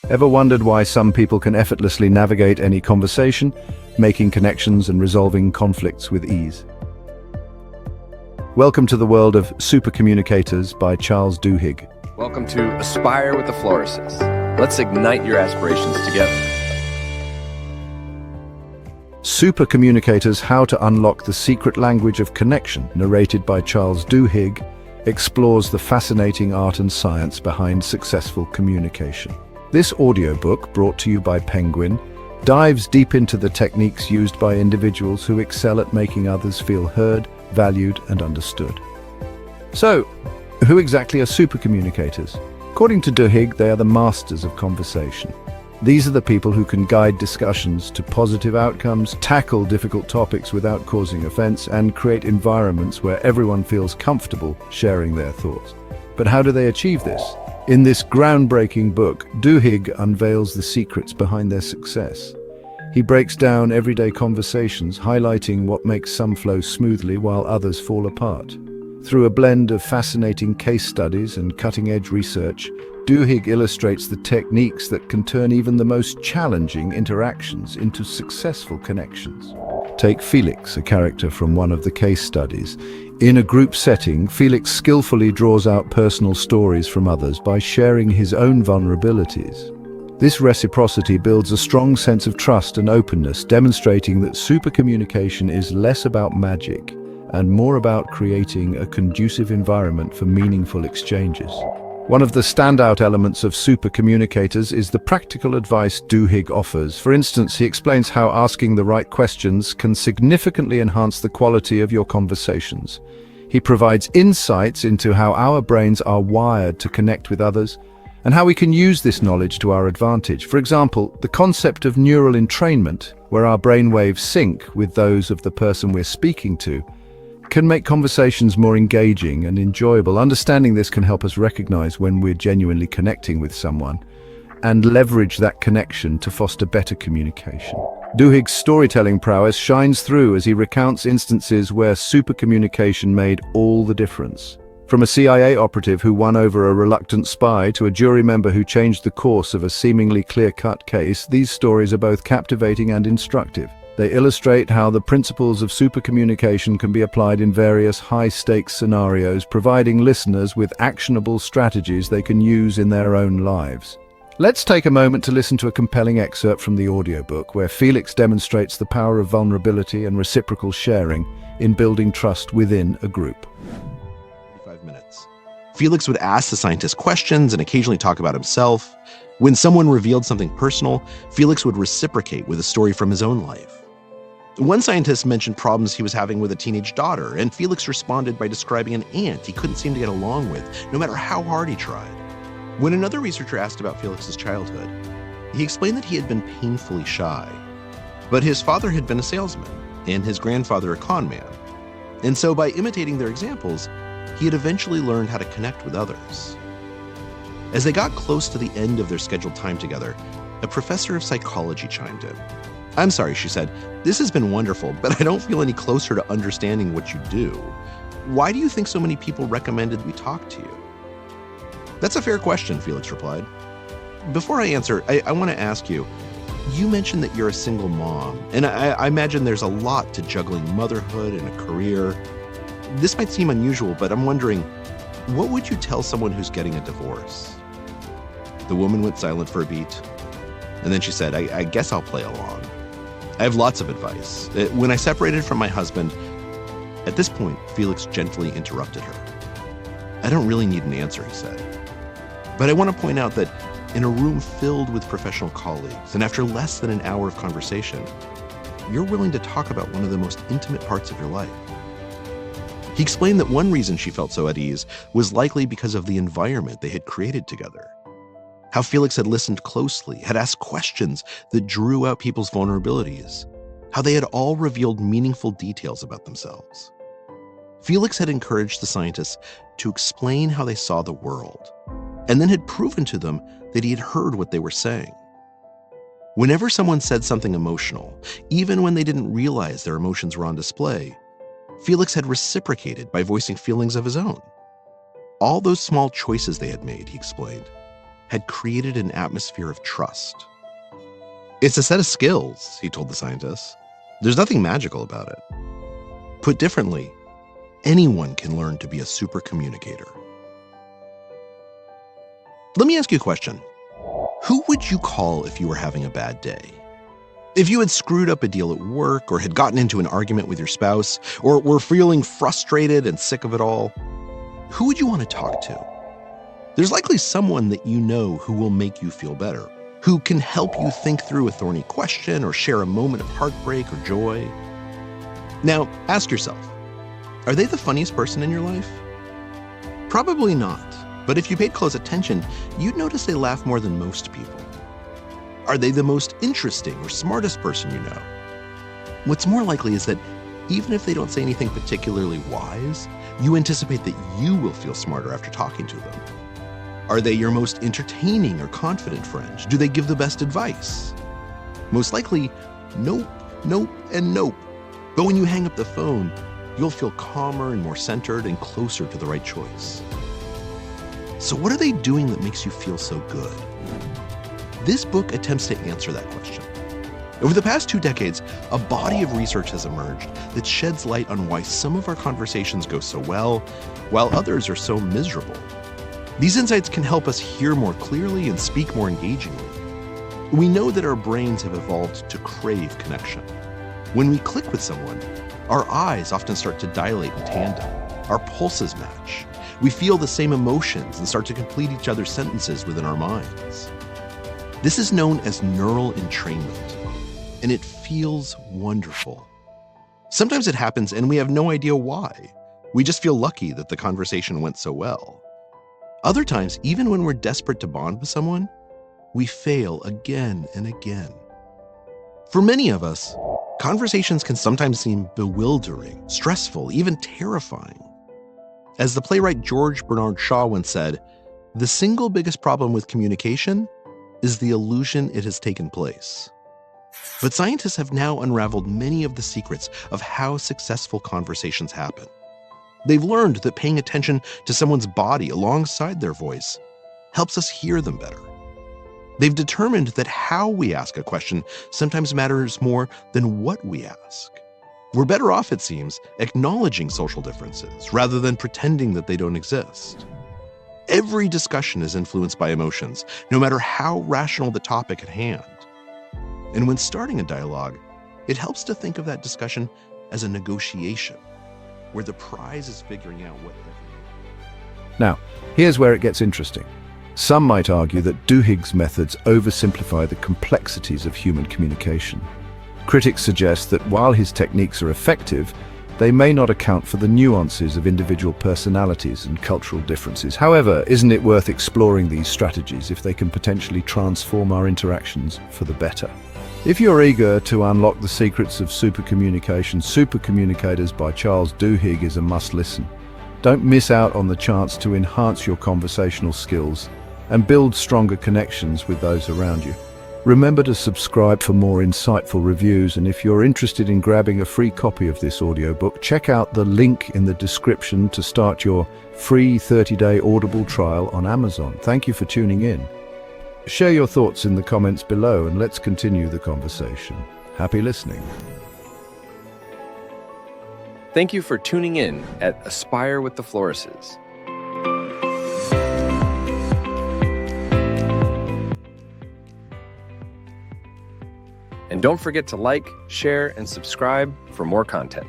Ever wondered why some people can effortlessly navigate any conversation, making connections and resolving conflicts with ease? Welcome to the world of Supercommunicators by Charles Duhigg. Welcome to Aspire with the Florists. Let's ignite your aspirations together. Supercommunicators: How to Unlock the Secret Language of Connection, narrated by Charles Duhigg, explores the fascinating art and science behind successful communication. This audiobook, brought to you by Penguin, dives deep into the techniques used by individuals who excel at making others feel heard, valued, and understood. So, who exactly are supercommunicators? According to Duhigg, they are the masters of conversation. These are the people who can guide discussions to positive outcomes, tackle difficult topics without causing offense, and create environments where everyone feels comfortable sharing their thoughts. But how do they achieve this? In this groundbreaking book, Duhigg unveils the secrets behind their success. He breaks down everyday conversations, highlighting what makes some flow smoothly while others fall apart. Through a blend of fascinating case studies and cutting-edge research, Duhigg illustrates the techniques that can turn even the most challenging interactions into successful connections. Take Felix, a character from one of the case studies. In a group setting, Felix skillfully draws out personal stories from others by sharing his own vulnerabilities. This reciprocity builds a strong sense of trust and openness, demonstrating that supercommunication is less about magic and more about creating a conducive environment for meaningful exchanges. One of the standout elements of supercommunicators is the practical advice Duhigg offers. For instance, he explains how asking the right questions can significantly enhance the quality of your conversations. He provides insights into how our brains are wired to connect with others and how we can use this knowledge to our advantage. For example, the concept of neural entrainment, where our brainwaves sync with those of the person we're speaking to, can make conversations more engaging and enjoyable. Understanding this can help us recognize when we're genuinely connecting with someone and leverage that connection to foster better communication. Duhigg's storytelling prowess shines through as he recounts instances where supercommunication made all the difference. From a CIA operative who won over a reluctant spy to a jury member who changed the course of a seemingly clear-cut case, these stories are both captivating and instructive. They illustrate how the principles of supercommunication can be applied in various high-stakes scenarios, providing listeners with actionable strategies they can use in their own lives. Let's take a moment to listen to a compelling excerpt from the audiobook, where Felix demonstrates the power of vulnerability and reciprocal sharing in building trust within a group. 5 minutes. Felix would ask the scientist questions and occasionally talk about himself. When someone revealed something personal, Felix would reciprocate with a story from his own life. One scientist mentioned problems he was having with a teenage daughter, and Felix responded by describing an aunt he couldn't seem to get along with, no matter how hard he tried. When another researcher asked about Felix's childhood, he explained that he had been painfully shy. But his father had been a salesman, and his grandfather a con man. And so by imitating their examples, he had eventually learned how to connect with others. As they got close to the end of their scheduled time together, a professor of psychology chimed in. "I'm sorry," she said, "this has been wonderful, but I don't feel any closer to understanding what you do. Why do you think so many people recommended we talk to you?" "That's a fair question," Felix replied. "Before I answer, I want to ask you, you mentioned that you're a single mom, and I imagine there's a lot to juggling motherhood and a career. This might seem unusual, but I'm wondering, what would you tell someone who's getting a divorce?" The woman went silent for a beat, and then she said, I guess I'll play along. "I have lots of advice. When I separated from my husband," at this point, Felix gently interrupted her. "I don't really need an answer," he said. "But I want to point out that in a room filled with professional colleagues, and after less than an hour of conversation, you're willing to talk about one of the most intimate parts of your life." He explained that one reason she felt so at ease was likely because of the environment they had created together. How Felix had listened closely, had asked questions that drew out people's vulnerabilities, how they had all revealed meaningful details about themselves. Felix had encouraged the scientists to explain how they saw the world, and then had proven to them that he had heard what they were saying. Whenever someone said something emotional, even when they didn't realize their emotions were on display, Felix had reciprocated by voicing feelings of his own. All those small choices they had made, he explained, had created an atmosphere of trust. It's a set of skills, he told the scientists. There's nothing magical about it. Put differently, anyone can learn to be a super communicator. Let me ask you a question. Who would you call if you were having a bad day? If you had screwed up a deal at work, or had gotten into an argument with your spouse, or were feeling frustrated and sick of it all, who would you want to talk to? There's likely someone that you know who will make you feel better, who can help you think through a thorny question or share a moment of heartbreak or joy. Now, ask yourself, are they the funniest person in your life? Probably not, but if you paid close attention, you'd notice they laugh more than most people. Are they the most interesting or smartest person you know? What's more likely is that even if they don't say anything particularly wise, you anticipate that you will feel smarter after talking to them. Are they your most entertaining or confident friend? Do they give the best advice? Most likely, nope, nope, and nope. But when you hang up the phone, you'll feel calmer and more centered and closer to the right choice. So what are they doing that makes you feel so good? This book attempts to answer that question. Over the past 2 decades, a body of research has emerged that sheds light on why some of our conversations go so well, while others are so miserable. These insights can help us hear more clearly and speak more engagingly. We know that our brains have evolved to crave connection. When we click with someone, our eyes often start to dilate in tandem. Our pulses match. We feel the same emotions and start to complete each other's sentences within our minds. This is known as neural entrainment, and it feels wonderful. Sometimes it happens and we have no idea why. We just feel lucky that the conversation went so well. Other times, even when we're desperate to bond with someone, we fail again and again. For many of us, conversations can sometimes seem bewildering, stressful, even terrifying. As the playwright George Bernard Shaw once said, the single biggest problem with communication is the illusion it has taken place. But scientists have now unraveled many of the secrets of how successful conversations happen. They've learned that paying attention to someone's body alongside their voice helps us hear them better. They've determined that how we ask a question sometimes matters more than what we ask. We're better off, it seems, acknowledging social differences rather than pretending that they don't exist. Every discussion is influenced by emotions, no matter how rational the topic at hand. And when starting a dialogue, it helps to think of that discussion as a negotiation, where the prize is figuring out what everyone. Now, here's where it gets interesting. Some might argue that Duhigg's methods oversimplify the complexities of human communication. Critics suggest that while his techniques are effective, they may not account for the nuances of individual personalities and cultural differences. However, isn't it worth exploring these strategies if they can potentially transform our interactions for the better? If you're eager to unlock the secrets of supercommunication, Supercommunicators by Charles Duhigg is a must-listen. Don't miss out on the chance to enhance your conversational skills and build stronger connections with those around you. Remember to subscribe for more insightful reviews, and if you're interested in grabbing a free copy of this audiobook, check out the link in the description to start your free 30-day Audible trial on Amazon. Thank you for tuning in. Share your thoughts in the comments below and let's continue the conversation. Happy listening. Thank you for tuning in at Aspire with the Florises. And don't forget to like, share, and subscribe for more content.